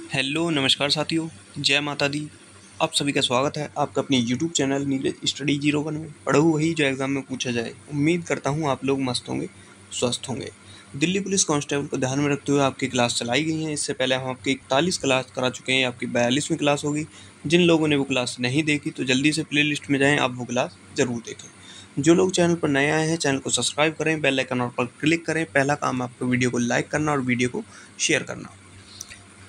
Hello नमस्कार साथियों, जय माता दी। आप सभी का स्वागत है आपका अपने यूट्यूब चैनल नीरज स्टडी 01 में। पढ़ो वही जो एग्जाम में पूछा जाए। उम्मीद करता हूँ आप लोग मस्त होंगे, स्वस्थ होंगे। दिल्ली पुलिस कांस्टेबल को ध्यान में रखते हुए आपकी क्लास चलाई गई है। इससे पहले हम आपकी 41 क्लास करा चुके हैं, आपकी 42वीं क्लास होगी। जिन लोगों ने वो क्लास नहीं देखी तो जल्दी से प्ले लिस्ट में जाएँ, आप वो क्लास ज़रूर देखें। जो लोग चैनल पर नए आए हैं चैनल को सब्सक्राइब करें, बेल आइकन पर क्लिक करें। पहला काम आपको वीडियो को लाइक करना और वीडियो को शेयर करना।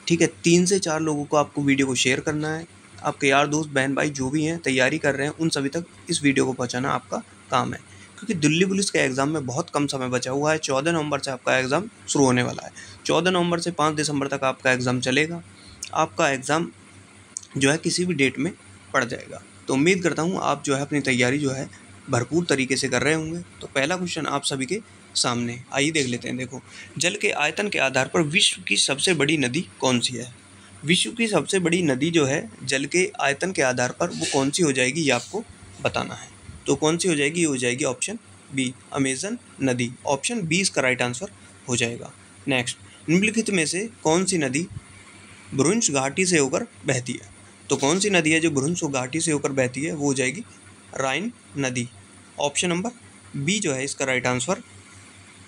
ठीक है, 3 से 4 लोगों को आपको वीडियो को शेयर करना है। आपके यार दोस्त बहन भाई जो भी हैं तैयारी कर रहे हैं उन सभी तक इस वीडियो को पहुंचाना आपका काम है, क्योंकि दिल्ली पुलिस के एग्ज़ाम में बहुत कम समय बचा हुआ है। 14 नवंबर से आपका एग्ज़ाम शुरू होने वाला है। 14 नवंबर से 5 दिसंबर तक आपका एग्ज़ाम चलेगा। आपका एग्ज़ाम जो है किसी भी डेट में पड़ जाएगा। तो उम्मीद करता हूँ आप जो है अपनी तैयारी जो है भरपूर तरीके से कर रहे होंगे। तो पहला क्वेश्चन आप सभी के सामने आइए देख लेते हैं। देखो, जल के आयतन के आधार पर विश्व की सबसे बड़ी नदी कौन सी है? विश्व की सबसे बड़ी नदी जो है जल के आयतन के आधार पर वो कौन सी हो जाएगी, ये आपको बताना है। तो कौन सी हो जाएगी? ये हो जाएगी ऑप्शन बी, अमेजन नदी। ऑप्शन बी इसका राइट आंसर हो जाएगा। नेक्स्ट, निम्नलिखित में से कौन सी नदी भ्रंश घाटी से होकर बहती है? तो कौन सी नदी है जो भ्रंश घाटी से होकर बहती है? वो हो जाएगी राइन नदी। ऑप्शन नंबर बी जो है इसका राइट आंसर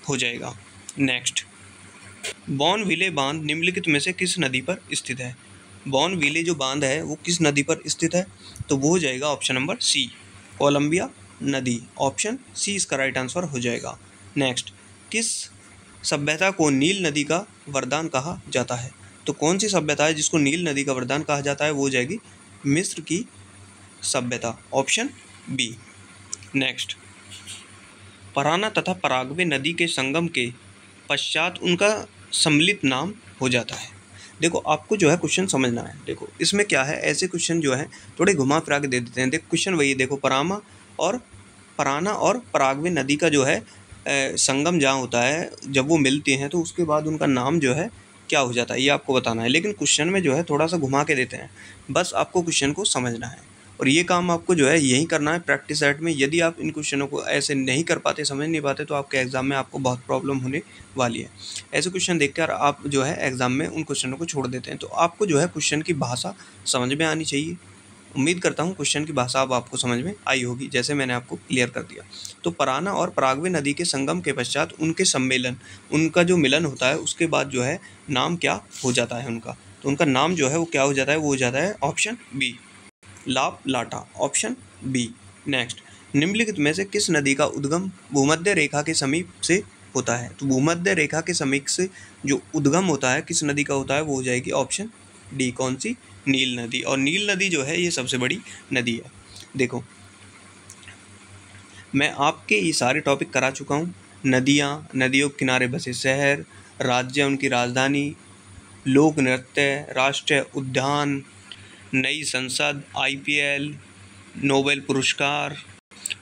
हो जाएगा। नेक्स्ट, बॉर्नविले बांध निम्नलिखित में से किस नदी पर स्थित है? बॉर्नविले जो बांध है वो किस नदी पर स्थित है? तो वो हो जाएगा ऑप्शन नंबर सी, कोलंबिया नदी। ऑप्शन सी इसका राइट आंसर हो जाएगा। नेक्स्ट, किस सभ्यता को नील नदी का वरदान कहा जाता है? तो कौन सी सभ्यता है जिसको नील नदी का वरदान कहा जाता है? वो हो जाएगी मिस्र की सभ्यता। Option B. नेक्स्ट, पराना तथा पराग्वे नदी के संगम के पश्चात उनका सम्मिलित नाम हो जाता है। देखो, आपको जो है क्वेश्चन समझना है। देखो इसमें क्या है, ऐसे क्वेश्चन जो है थोड़े घुमा फिरा के दे देते हैं। देखो क्वेश्चन वही, देखो पराना और पराग्वे नदी का जो है संगम जहाँ होता है, जब वो मिलते हैं तो उसके बाद उनका नाम जो है क्या हो जाता है, ये आपको बताना है। लेकिन क्वेश्चन में जो है थोड़ा सा घुमा के देते हैं, बस आपको क्वेश्चन को समझना है। और ये काम आपको जो है यही करना है प्रैक्टिस सेट में। यदि आप इन क्वेश्चनों को ऐसे नहीं कर पाते, समझ नहीं पाते, तो आपके एग्ज़ाम में आपको बहुत प्रॉब्लम होने वाली है। ऐसे क्वेश्चन देखकर आप जो है एग्ज़ाम में उन क्वेश्चनों को छोड़ देते हैं। तो आपको जो है क्वेश्चन की भाषा समझ में आनी चाहिए। उम्मीद करता हूँ क्वेश्चन की भाषा अब आपको समझ में आई होगी, जैसे मैंने आपको क्लियर कर दिया। तो पराना और पराग्वे नदी के संगम के पश्चात उनके सम्मेलन, उनका जो मिलन होता है उसके बाद जो है नाम क्या हो जाता है उनका? तो उनका नाम जो है वो क्या हो जाता है? वो हो जाता है ऑप्शन बी, लाप लाटा। Option B. नेक्स्ट, निम्नलिखित में से किस नदी का उद्गम भूमध्य रेखा के समीप से होता है? तो भूमध्य रेखा के समीप से जो उद्गम होता है किस नदी का होता है? वो हो जाएगी ऑप्शन डी, कौन सी? नील नदी। और नील नदी जो है ये सबसे बड़ी नदी है। देखो, मैं आपके ये सारे टॉपिक करा चुका हूँ। नदियाँ, नदियों के किनारे बसे शहर, राज्य उनकी राजधानी, लोक नृत्य, राष्ट्रीय उद्यान, नई संसद, IPL, नोबेल पुरस्कार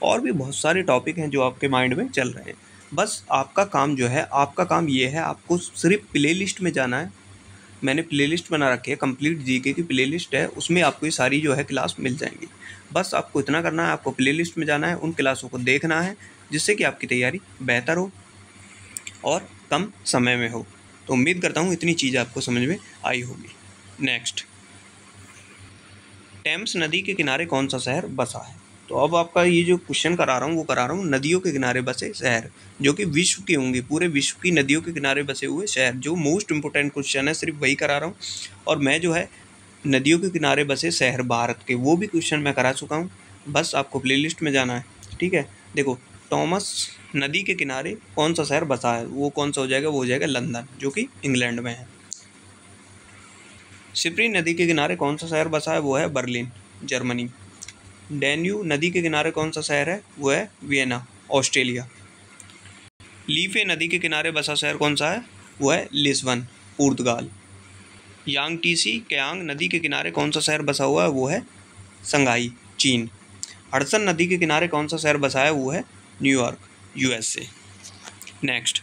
और भी बहुत सारे टॉपिक हैं जो आपके माइंड में चल रहे हैं। बस आपका काम जो है, आपका काम ये है, आपको सिर्फ प्ले लिस्ट में जाना है। मैंने प्ले लिस्ट बना रखी है, कंप्लीट जीके की प्ले लिस्ट है, उसमें आपको ये सारी जो है क्लास मिल जाएंगी। बस आपको इतना करना है, आपको प्ले लिस्ट में जाना है, उन क्लासों को देखना है, जिससे कि आपकी तैयारी बेहतर हो और कम समय में हो। तो उम्मीद करता हूँ इतनी चीज़ आपको समझ में आई होगी। नेक्स्ट, टेम्स नदी के किनारे कौन सा शहर बसा है? तो अब आपका ये जो क्वेश्चन करा रहा हूँ वो करा रहा हूँ नदियों के किनारे बसे शहर, जो कि विश्व के होंगे, पूरे विश्व की नदियों के किनारे बसे हुए शहर। जो मोस्ट इंपोर्टेंट क्वेश्चन है सिर्फ वही करा रहा हूँ। और मैं जो है नदियों के किनारे बसे शहर भारत के, वो भी क्वेश्चन मैं करा चुका हूँ। बस आपको प्ले लिस्ट में जाना है। ठीक है, देखो, टॉमस नदी के किनारे कौन सा शहर बसा है? वो कौन सा हो जाएगा? वो हो जाएगा लंदन, जो कि इंग्लैंड में है। सिप्री नदी के किनारे कौन सा शहर बसा है? वो है बर्लिन, जर्मनी। डैन्यूब नदी के किनारे कौन सा शहर है? वो है वियना, ऑस्ट्रेलिया। लीफे नदी के किनारे बसा शहर कौन सा है? वो है लिस्बन, पुर्तगाल। यांगटीसी क्यांग नदी के किनारे कौन सा शहर बसा हुआ है? वो है संघाई, चीन। हडसन नदी के किनारे कौन सा शहर बसा है? वो है न्यूयॉर्क, USA। नेक्स्ट,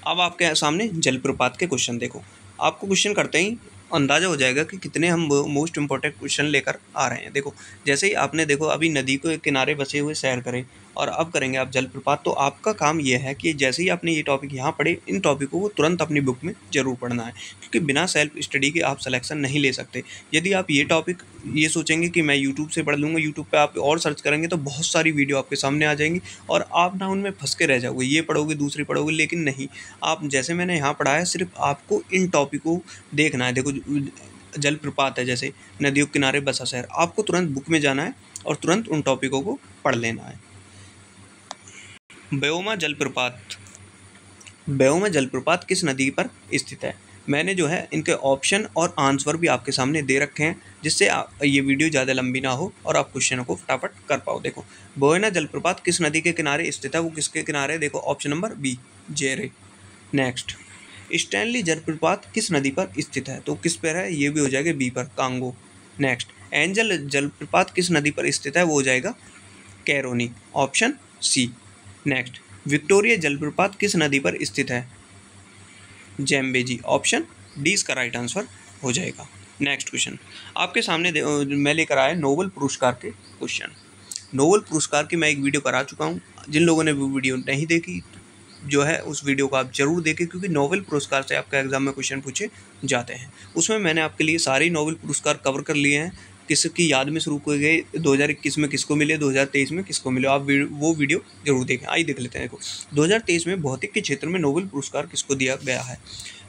अब आपके सामने जलप्रपात के क्वेश्चन। देखो, आपको क्वेश्चन करते ही अंदाज़ा हो जाएगा कि कितने हम मोस्ट इंपॉर्टेंट क्वेश्चन लेकर आ रहे हैं। देखो, जैसे ही आपने देखो अभी नदी के किनारे बसे हुए शहर करे, और अब करेंगे आप जलप्रपात। तो आपका काम यह है कि जैसे ही आपने ये टॉपिक यहाँ पढ़े, इन टॉपिकों को तुरंत अपनी बुक में ज़रूर पढ़ना है, क्योंकि बिना सेल्फ स्टडी के आप सिलेक्शन नहीं ले सकते। यदि आप ये टॉपिक ये सोचेंगे कि मैं यूट्यूब से पढ़ लूँगा, यूट्यूब पे आप और सर्च करेंगे तो बहुत सारी वीडियो आपके सामने आ जाएंगी और आप ना उनमें फंस के रह जाओगे, ये पढ़ोगे दूसरी पढ़ोगे। लेकिन नहीं, आप जैसे मैंने यहाँ पढ़ा है, सिर्फ आपको इन टॉपिकों देखना है। देखो, जलप्रपात है, जैसे नदियों के किनारे बसा शहर, आपको तुरंत बुक में जाना है और तुरंत उन टॉपिकों को पढ़ लेना है। ब्योमा जलप्रपात। ब्योमा जलप्रपात किस नदी पर स्थित है? मैंने जो है इनके ऑप्शन और आंसर भी आपके सामने दे रखे हैं, जिससे ये वीडियो ज़्यादा लंबी ना हो और आप क्वेश्चनों को फटाफट कर पाओ। देखो, ब्योमा जलप्रपात किस नदी के किनारे स्थित है? वो किसके किनारे? देखो ऑप्शन नंबर बी, जेरे। नेक्स्ट, स्टैनली जलप्रपात किस नदी पर स्थित है? तो किस पर है? ये भी हो जाएगा बी पर, कांगो। नेक्स्ट, एंजल जलप्रपात किस नदी पर स्थित है? वो हो जाएगा Caroni, option C. Next, Victoria जलप्रपात किस नदी पर स्थित है? जैम्बेजी, ऑप्शन डी इसका राइट आंसर हो जाएगा। नेक्स्ट क्वेश्चन आपके सामने मैं लेकर आया नोबेल पुरस्कार के क्वेश्चन। नोबेल पुरस्कार की मैं एक वीडियो करा चुका हूँ। जिन लोगों ने वो वीडियो नहीं देखी, जो है उस वीडियो को आप जरूर देखें, क्योंकि नोबेल पुरस्कार से आपका एग्जाम में क्वेश्चन पूछे जाते हैं। उसमें मैंने आपके लिए सारे नोबेल पुरस्कार कवर कर लिए हैं, किसकी याद में शुरू किए गए, 2021 में किसको मिले, 2023 में किसको मिले। आप वो वीडियो जरूर देखें। आइए देख लेते हैं। देखो, 2023 में भौतिक के क्षेत्र में नोबेल पुरस्कार किसको दिया गया है?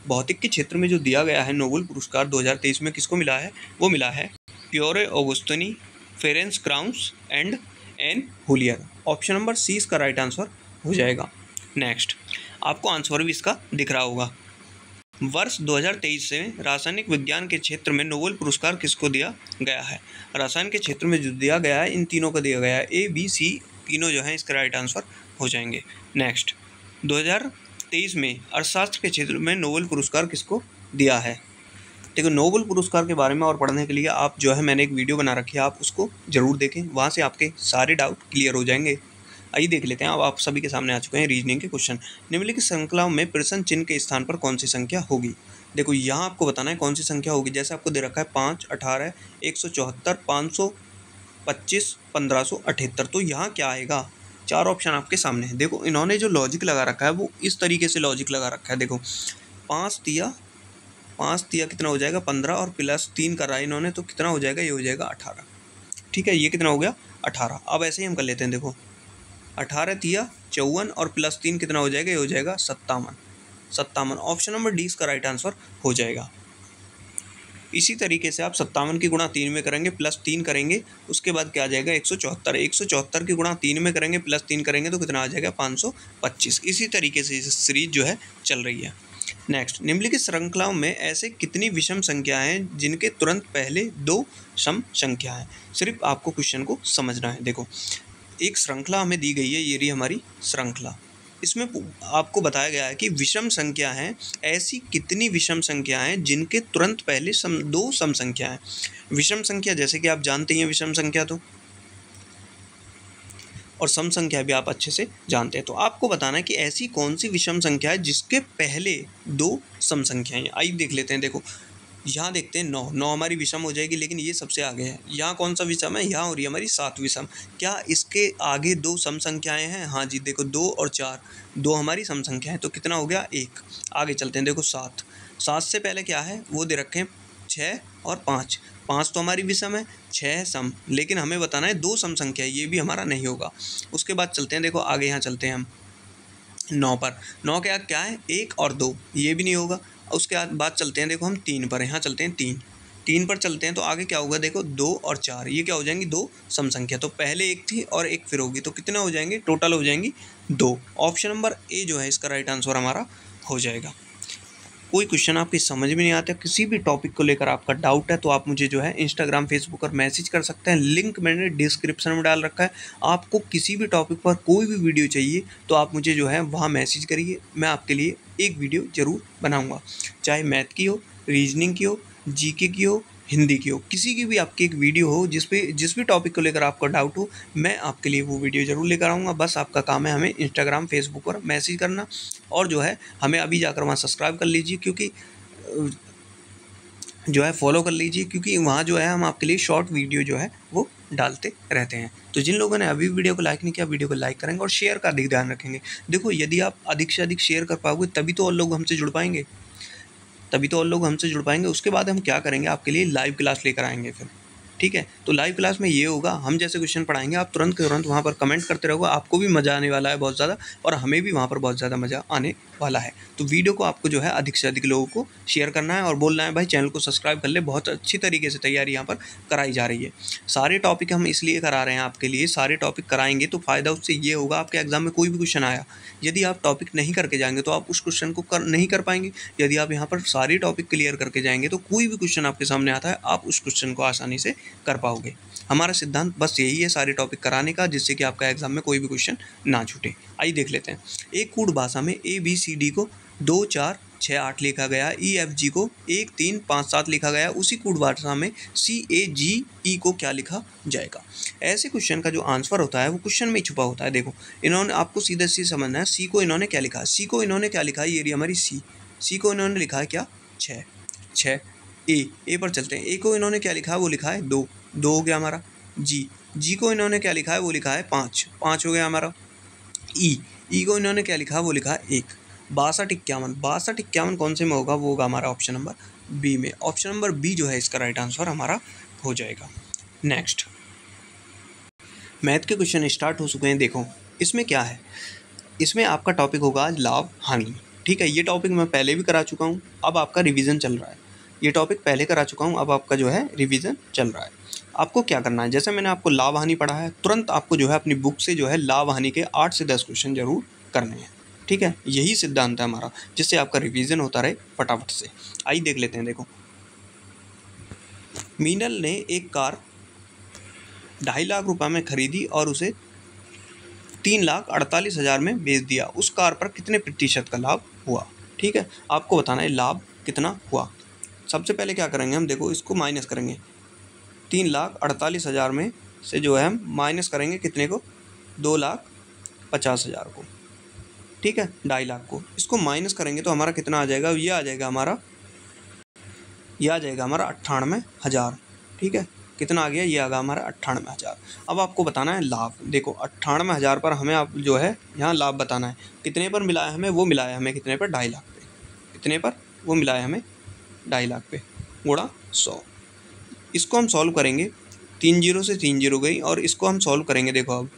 भौतिक के क्षेत्र में जो दिया गया है नोबेल पुरस्कार 2023 में किसको मिला है? वो मिला है Pierre Agostini, Ferenc Krausz and Anne L'Huillier. Option number C इसका राइट आंसर हो जाएगा। नेक्स्ट, आपको आंसर भी इसका दिख रहा होगा। वर्ष 2023 से रासायनिक विज्ञान के क्षेत्र में नोबेल पुरस्कार किसको दिया गया है? रसायन के क्षेत्र में जो दिया गया है, इन तीनों को दिया गया है। ए, बी, सी तीनों जो है इसका राइट आंसर हो जाएंगे। नेक्स्ट, 2023 में अर्थशास्त्र के क्षेत्र में नोबेल पुरस्कार किसको दिया है? देखो, नोबेल पुरस्कार के बारे में और पढ़ने के लिए आप जो है मैंने एक वीडियो बना रखी है, आप उसको जरूर देखें, वहाँ से आपके सारे डाउट क्लियर हो जाएंगे। आइए देख लेते हैं। अब आप सभी के सामने आ चुके हैं रीजनिंग के क्वेश्चन। निम्नलिखित श्रृंखलाओं में प्रश्न चिन्ह के स्थान पर कौन सी संख्या होगी? देखो, यहाँ आपको बताना है कौन सी संख्या होगी। जैसे आपको दे रखा है 5, 18, 174, 525, 1578। तो यहाँ क्या आएगा? 4 ऑप्शन आपके सामने है। देखो, इन्होंने जो लॉजिक लगा रखा है वो इस तरीके से लॉजिक लगा रखा है। देखो, 5 तिया कितना हो जाएगा? 15, और प्लस 3 करा इन्होंने, तो कितना हो जाएगा? ये हो जाएगा 18। ठीक है, ये कितना हो गया? 18। अब ऐसे ही हम कर लेते हैं। देखो, 18 तिया 54 और प्लस 3 कितना हो जाएगा? ये हो जाएगा 57। ऑप्शन नंबर डी इसका राइट आंसर हो जाएगा। इसी तरीके से आप 57 की गुणा 3 में करेंगे, प्लस 3 करेंगे, उसके बाद क्या आ जाएगा? 174। 174 की गुणा 3 में करेंगे, प्लस 3 करेंगे, तो कितना आ जाएगा? 525। इसी तरीके से सीरीज जो है चल रही है। नेक्स्ट, निम्नलिखित श्रृंखलाओं में ऐसे कितनी विषम संख्याएं हैं जिनके तुरंत पहले 2 सम संख्या है? सिर्फ आपको क्वेश्चन को समझना है। देखो, एक श्रृंखला हमें दी गई है, ये रही हमारी श्रृंखला। इसमें आपको बताया गया है कि विषम संख्या हैं, ऐसी कितनी विषम संख्या हैं जिनके तुरंत पहले 2 सम संख्या हैं। विषम संख्या जैसे कि आप जानते हैं, विषम संख्या तो, और सम संख्या भी आप अच्छे से जानते हैं। तो आपको बताना है कि ऐसी कौन सी विषम संख्या है जिसके पहले 2 सम संख्याएं हैं। आइए देख लेते हैं। देखो, यहाँ देखते हैं 9 हमारी विषम हो जाएगी, लेकिन ये सबसे आगे है। यहाँ कौन सा विषम है? यहाँ हो रही है हमारी 7 विषम। क्या इसके आगे 2 सम संख्याएं हैं? हाँ जी, देखो 2 और 4, 2 हमारी सम संख्या है, तो कितना हो गया? 1। आगे चलते हैं। देखो 7 से पहले क्या है? वो दे रखे हैं 6 और 5। 5 तो हमारी विषम है, 6 है सम, लेकिन हमें बताना है 2 सम संख्या है, ये भी हमारा नहीं होगा। उसके बाद चलते हैं। देखो आगे यहाँ चलते हैं हम 9 पर। 9 के आगे क्या है? 1 और 2, ये भी नहीं होगा। उसके बाद चलते हैं। देखो हम 3 पर, यहाँ चलते हैं 3 पर चलते हैं, तो आगे क्या होगा? देखो 2 और 4, ये क्या हो जाएंगी? 2 सम संख्या। तो पहले 1 थी और 1 फिर होगी, तो कितना हो जाएंगे? टोटल हो जाएंगी 2। ऑप्शन नंबर ए जो है इसका राइट आंसर हमारा हो जाएगा। कोई क्वेश्चन आपकी समझ में नहीं आता, किसी भी टॉपिक को लेकर आपका डाउट है, तो आप मुझे जो है इंस्टाग्राम, फेसबुक पर मैसेज कर सकते हैं। लिंक मैंने डिस्क्रिप्शन में डाल रखा है। आपको किसी भी टॉपिक पर कोई भी वीडियो चाहिए तो आप मुझे जो है वहाँ मैसेज करिए, मैं आपके लिए एक वीडियो ज़रूर बनाऊँगा। चाहे मैथ की हो, रीजनिंग की हो, जीके की हो, हिंदी की हो, किसी की भी आपकी एक वीडियो हो जिस भी टॉपिक को लेकर आपको डाउट हो, मैं आपके लिए वो वीडियो ज़रूर लेकर आऊँगा। बस आपका काम है हमें इंस्टाग्राम, फेसबुक पर मैसेज करना, और जो है हमें अभी जाकर वहाँ सब्सक्राइब कर लीजिए, क्योंकि जो है फॉलो कर लीजिए, क्योंकि वहाँ जो है हम आपके लिए शॉर्ट वीडियो जो है वो डालते रहते हैं। तो जिन लोगों ने अभी वीडियो को लाइक नहीं किया, वीडियो को लाइक करेंगे और शेयर का अधिक ध्यान रखेंगे। देखो, यदि आप अधिक से अधिक शेयर कर पाओगे तभी तो और लोग हमसे जुड़ पाएंगे, उसके बाद हम क्या करेंगे, आपके लिए लाइव क्लास लेकर आएंगे फिर, ठीक है। तो लाइव क्लास में ये होगा, हम जैसे क्वेश्चन पढ़ाएंगे, आप तुरंत के तुरंत वहाँ पर कमेंट करते रहोगे, आपको भी मज़ा आने वाला है बहुत ज़्यादा, और हमें भी वहाँ पर बहुत ज़्यादा मज़ा आने वाला है। तो वीडियो को आपको जो है अधिक से अधिक लोगों को शेयर करना है और बोलना है भाई चैनल को सब्सक्राइब कर ले। बहुत अच्छी तरीके से तैयारी यहाँ पर कराई जा रही है। सारे टॉपिक हम इसलिए करा रहे हैं आपके लिए, सारे टॉपिक कराएंगे तो फ़ायदा उससे ये होगा, आपके एग्जाम में कोई भी क्वेश्चन आया, यदि आप टॉपिक नहीं करके जाएंगे तो आप उस क्वेश्चन को नहीं कर पाएंगे। यदि आप यहाँ पर सारे टॉपिक क्लियर करके जाएंगे तो कोई भी क्वेश्चन आपके सामने आता है, आप उस क्वेश्चन को आसानी से कर पाओगे। हमारा सिद्धांत बस यही है, सारे टॉपिक कराने का, जिससे कि आपका एग्जाम में कोई भी क्वेश्चन ना छूटे। आइए देख लेते हैं। एक कूट भाषा में ABCD को 2 4 6 8 लिखा गया, EFG को 1 3 5 7 लिखा गया। उसी कूट भाषा में CAGE को क्या लिखा जाएगा। ऐसे क्वेश्चन का जो आंसर होता है वो क्वेश्चन में छुपा होता है। देखो, इन्होंने आपको सीधे सीधे समझना है, सी को इन्होंने क्या लिखा है, सी को इन्होंने क्या लिखा है, ये रही हमारी सी को इन्होंने लिखा है क्या 6। ए पर चलते हैं। ए को इन्होंने क्या लिखा है, वो लिखा है 2 हो गया हमारा। जी को इन्होंने क्या लिखा है, वो लिखा है 5 हो गया हमारा। ई को इन्होंने क्या लिखा है, वो लिखा है 1। 62 51 कौन से में होगा, वो होगा हमारा ऑप्शन नंबर बी में। ऑप्शन नंबर बी जो है इसका राइट आंसर हमारा हो जाएगा। नेक्स्ट, मैथ के क्वेश्चन स्टार्ट हो चुके हैं। देखो इसमें क्या है, इसमें आपका टॉपिक होगा आज लाभ हानि, ठीक है। ये टॉपिक मैं पहले भी करा चुका हूँ, अब आपका रिवीजन चल रहा है। ये टॉपिक पहले करा चुका हूँ, अब आपका जो है रिवीजन चल रहा है। आपको क्या करना है, जैसे मैंने आपको लाभ हानि पढ़ा है, तुरंत आपको जो है अपनी बुक से जो है लाभ हानि के 8 से 10 क्वेश्चन जरूर करने हैं, ठीक है। यही सिद्धांत है हमारा, जिससे आपका रिवीजन होता रहे फटाफट से। आइए देख लेते हैं। देखो, मीनल ने एक कार 2.5 लाख रुपए में खरीदी और उसे 3,48,000 में बेच दिया। उस कार पर कितने प्रतिशत का लाभ हुआ, ठीक है। आपको बताना है लाभ कितना हुआ। सबसे पहले क्या करेंगे हम, देखो इसको माइनस करेंगे, 3,48,000 में से जो है हम माइनस करेंगे कितने को, 2,50,000 को, ठीक है। 2.5 लाख को इसको माइनस करेंगे तो हमारा कितना आ जाएगा, ये आ जाएगा हमारा 98,000, ठीक है। कितना आ गया, ये आ गया हमारा 98,000। अब आपको बताना है लाभ। देखो 98,000 पर हमें आप जो है यहाँ लाभ बताना है, कितने पर मिला है हमें, वो मिला है हमें कितने पर, 2.5 लाख पे। कितने पर वो मिला है हमें, 2.5 लाख पे, गुणा 100। इसको हम सॉल्व करेंगे, 3 0 से 3 0 गई, और इसको हम सॉल्व करेंगे। देखो अब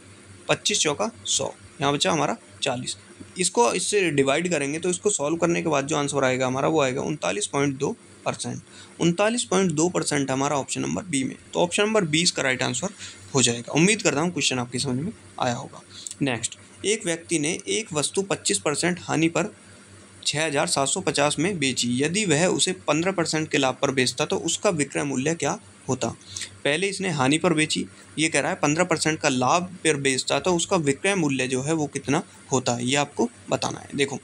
25 चौका 100, यहाँ बचा हमारा 40। इसको इससे डिवाइड करेंगे तो इसको सॉल्व करने के बाद जो आंसर आएगा हमारा, वो आएगा 39.2%। 39.2% हमारा ऑप्शन नंबर बी में। तो ऑप्शन नंबर 20 का राइट आंसर हो जाएगा। उम्मीद करता हूँ क्वेश्चन आपकी समझ में आया होगा। नेक्स्ट, एक व्यक्ति ने एक वस्तु 25% हानि पर 6,750 में बेची। यदि वह उसे 15% के लाभ पर बेचता तो उसका विक्रय मूल्य क्या होता। पहले इसने हानि पर बेची, ये कह रहा है 15% का लाभ पर बेचता तो उसका विक्रय मूल्य जो है वो कितना होता है, ये आपको बताना है। देखो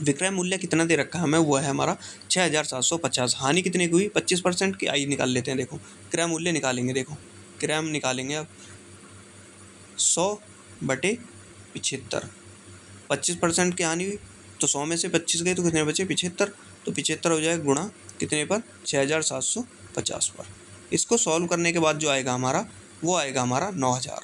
विक्रय मूल्य कितना दे रखा है हमें, वो है हमारा 6,750। हानि कितने की हुई, 25% की। आई निकाल लेते हैं। देखो क्रय मूल्य निकालेंगे, देखो क्रय हम निकालेंगे अब 100/75। 25% की हानि हुई तो 100 में से 25 गए तो कितने बचे, 75। तो 75 हो जाएगा गुणा कितने पर, 6,750 पर। इसको सॉल्व करने के बाद जो आएगा हमारा, वो आएगा हमारा 9,000,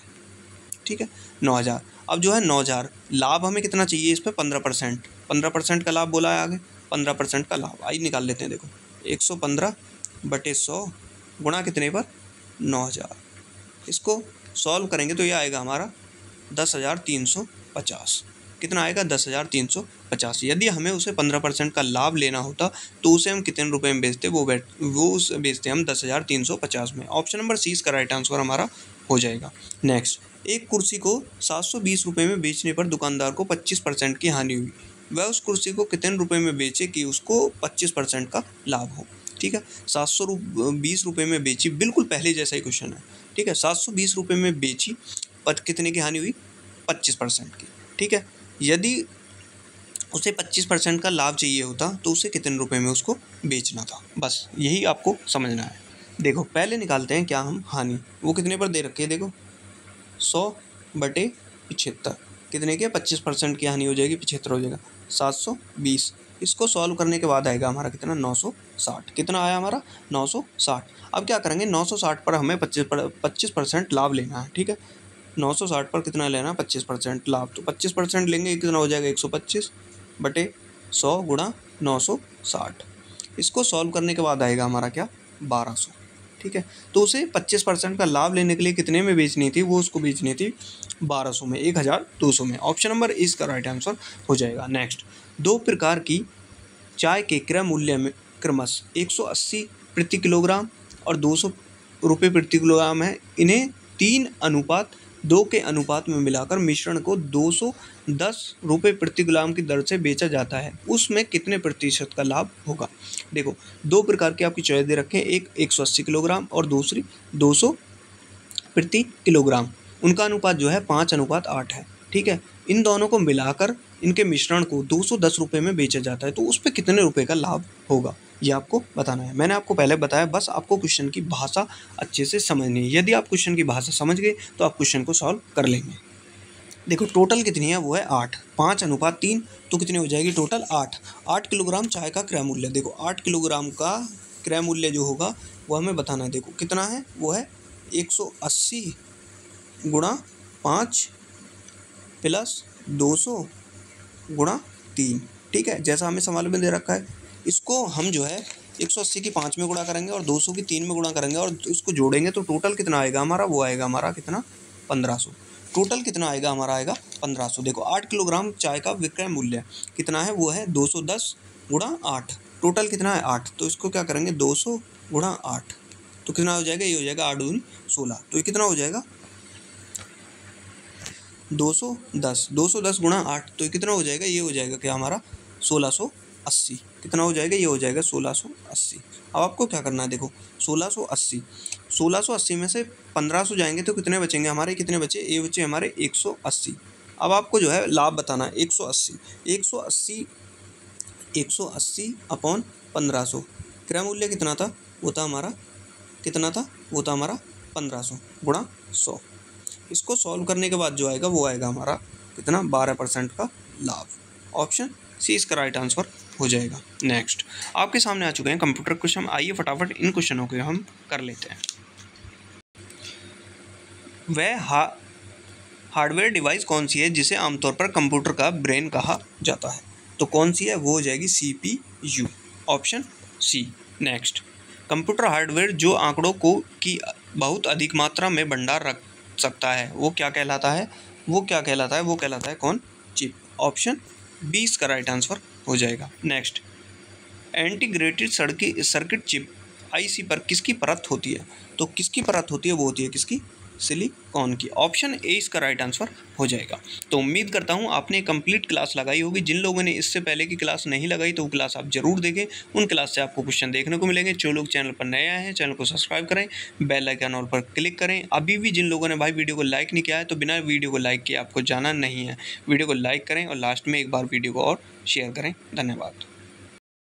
ठीक है। 9,000। अब जो है 9,000 लाभ हमें कितना चाहिए इस पर, 15%। 15% का लाभ बोला है आगे, 15% का लाभ। आई निकाल लेते हैं। देखो 115/100 गुणा कितने पर, 9,000। इसको सॉल्व करेंगे तो ये आएगा हमारा 10,350। कितना आएगा, 10,350। यदि हमें उसे 15% का लाभ लेना होता तो उसे हम कितने रुपए में बेचते, वो बेचते हम 10,350 में। ऑप्शन नंबर सी का राइट आंसर हमारा हो जाएगा। नेक्स्ट, एक कुर्सी को 720 रुपये में बेचने पर दुकानदार को 25% की हानि हुई। वह उस कुर्सी को कितने रुपये में बेचे कि उसको 25% का लाभ हो, ठीक है। 720 रुपये में बेची, बिल्कुल पहले जैसा ही क्वेश्चन है, ठीक है। 720 रुपये में बेची, पर कितने की हानि हुई, 25% की, ठीक है। यदि उसे 25% का लाभ चाहिए होता तो उसे कितने रुपए में उसको बेचना था, बस यही आपको समझना है। देखो पहले निकालते हैं क्या हम हानि, वो कितने पर दे रखी है, देखो 100/75 कितने के, 25% की हानि हो जाएगी, 75 हो जाएगा, 720 इसको सॉल्व करने के बाद आएगा हमारा कितना 960। कितना आया हमारा 960। अब क्या करेंगे 960 पर हमें 25% लाभ लेना है। ठीक है, 960 पर कितना लेना है 25% लाभ। तो 25% लेंगे कितना हो जाएगा 125 बटे 100 गुणा 960। इसको सॉल्व करने के बाद आएगा हमारा क्या 1200। ठीक है, तो उसे 25% का लाभ लेने के लिए कितने में बेचनी थी, वो उसको बेचनी थी 1200 में, 1200 में। ऑप्शन नंबर इसका राइट आंसर हो जाएगा। नेक्स्ट, दो प्रकार की चाय के क्रय मूल्य में क्रमशः 180 प्रति किलोग्राम और 200 रुपये प्रति किलोग्राम है। इन्हें 3:2 के अनुपात में मिलाकर मिश्रण को 210 रुपये प्रति किलोग्राम की दर से बेचा जाता है, उसमें कितने प्रतिशत का लाभ होगा। देखो, दो प्रकार की आपकी चॉइस दे रखे हैं, एक 180 किलोग्राम और दूसरी 200 प्रति किलोग्राम। उनका अनुपात जो है 5:8 है। ठीक है, इन दोनों को मिलाकर इनके मिश्रण को 210 रुपये में बेचा जाता है, तो उस पर कितने रुपए का लाभ होगा ये आपको बताना है। मैंने आपको पहले बताया, बस आपको क्वेश्चन की भाषा अच्छे से समझनी है। यदि आप क्वेश्चन की भाषा समझ गए तो आप क्वेश्चन को सॉल्व कर लेंगे। देखो टोटल कितनी है, वो है 8, 5:3, तो कितनी हो जाएगी टोटल 8 किलोग्राम चाय का क्रय मूल्य। देखो 8 किलोग्राम का क्रय मूल्य जो होगा वो हमें बताना है। देखो कितना है, वो है 180 गुणा 5 प्लस 200 गुणा 3। ठीक है, जैसा हमें सवाल में दे रखा है, इसको हम जो है 180 की 5 में गुणा करेंगे और 200 की 3 में गुणा करेंगे और उसको जोड़ेंगे तो टोटल कितना आएगा हमारा, वो आएगा हमारा कितना 1500। टोटल कितना आएगा हमारा, आएगा 1500। देखो 8 किलोग्राम चाय का विक्रय मूल्य कितना है, वो है 210 गुणा 8। टोटल कितना है 8, तो इसको क्या करेंगे 200 गुणा 8, तो कितना हो जाएगा, ये हो जाएगा 8 दूनी 16। तो ये कितना हो जाएगा 210 गुणा 8, तो ये कितना हो जाएगा, ये हो जाएगा क्या हमारा 1680। कितना हो जाएगा, ये हो जाएगा 1680। अब आपको क्या करना है, देखो 1680 में से 1500 जाएंगे तो कितने बचेंगे हमारे, कितने बचे, ये बचे हमारे 180। अब आपको जो है लाभ बताना है 180 अपॉन 1500। क्रय मूल्य कितना था, वो था हमारा कितना था, वो था हमारा 1500 गुणा 100। इसको सॉल्व करने के बाद जो आएगा वो आएगा हमारा कितना 12% का लाभ। ऑप्शन सी इसका राइट आंसर हो जाएगा। नेक्स्ट, आपके सामने आ चुके हैं कंप्यूटर क्वेश्चन। आइए फटाफट इन क्वेश्चनों को हम कर लेते हैं। वह हार्डवेयर डिवाइस कौन सी है जिसे आमतौर पर कंप्यूटर का ब्रेन कहा जाता है, तो कौन सी है, वो हो जाएगी CPU। Option C. Next, computer hardware जो आंकड़ों को की बहुत अधिक मात्रा में भंडार रख सकता है वो क्या कहलाता है, वो कहलाता है कौन, चिप। ऑप्शन बी इसका राइट आंसर हो जाएगा। Next, integrated circuit chip IC पर किसकी परत होती है, तो किसकी परत होती है, वो होती है किसकी, सिलिकॉन की। ऑप्शन ए इसका राइट आंसर हो जाएगा। तो उम्मीद करता हूँ आपने कंप्लीट क्लास लगाई होगी। जिन लोगों ने इससे पहले की क्लास नहीं लगाई तो वो क्लास आप जरूर देखें, उन क्लास से आपको क्वेश्चन देखने को मिलेंगे। जो लोग चैनल पर नए आए हैं चैनल को सब्सक्राइब करें, बेल आइकन ऑल पर क्लिक करें। अभी भी जिन लोगों ने भाई वीडियो को लाइक नहीं किया है तो बिना वीडियो को लाइक किए आपको जाना नहीं है, वीडियो को लाइक करें और लास्ट में एक बार वीडियो को और शेयर करें। धन्यवाद।